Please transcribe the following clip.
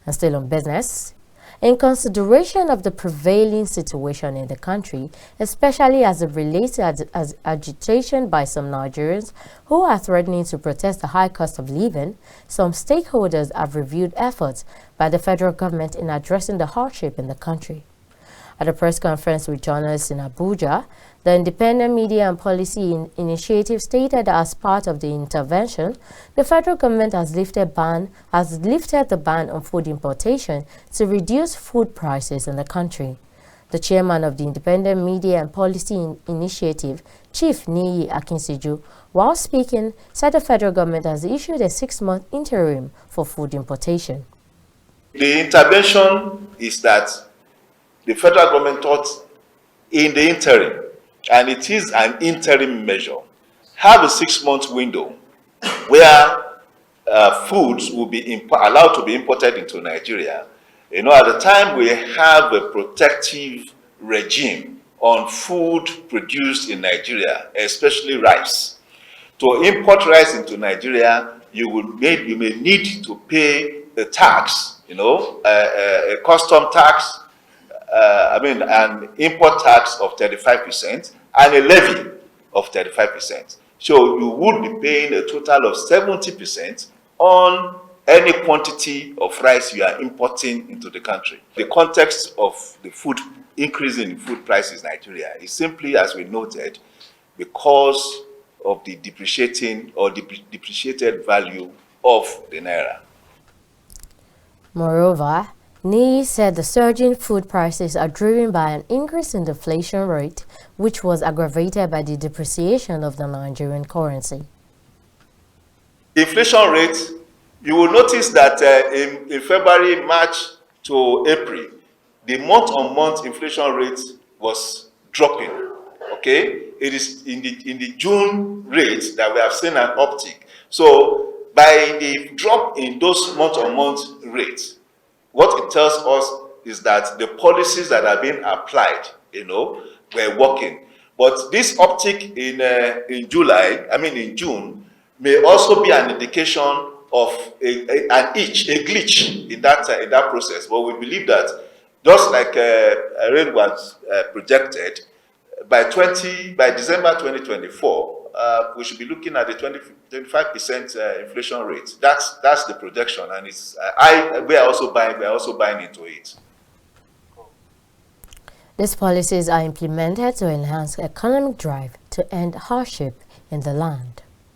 And still on business, in consideration of the prevailing situation in the country, especially as it relates to agitation by some Nigerians who are threatening to protest the high cost of living, some stakeholders have reviewed efforts by the federal government in addressing the hardship in the country. At a press conference with journalists in Abuja, the Independent Media and Policy Initiative stated that as part of the intervention, the federal government has lifted the ban on food importation to reduce food prices in the country. The chairman of the Independent Media and Policy Initiative, Chief Niyi Akinsiju, while speaking, said the federal government has issued a 6-month interim for food importation. The intervention is that the federal government thought in the interim, and it is an interim measure, have a 6-month window where foods will be allowed to be imported into Nigeria. You know, at the time we have a protective regime on food produced in Nigeria, especially rice. To import rice into Nigeria, you may need to pay a tax, you know, a custom tax, an import tax of 35% and a levy of 35%. So you would be paying a total of 70% on any quantity of rice you are importing into the country. The context of the food increase in food prices in Nigeria is simply, as we noted, because of the depreciating or depreciated value of the naira. Moreover, Niyi said the surging food prices are driven by an increase in the inflation rate, which was aggravated by the depreciation of the Nigerian currency. The inflation rate, you will notice that in February, March to April, the month-on-month inflation rate was dropping. Okay, it is in the June rate that we have seen an uptick. So by the drop in those month-on-month rates, what it tells us is that the policies that are being applied, you know, were working. But this uptick in June, may also be an indication of a glitch in that process. But we believe that, just like Red was projected, by December 2024, we should be looking at the 25% inflation rate. That's the projection, and we are also buying into it. These policies are implemented to enhance economic drive to end hardship in the land.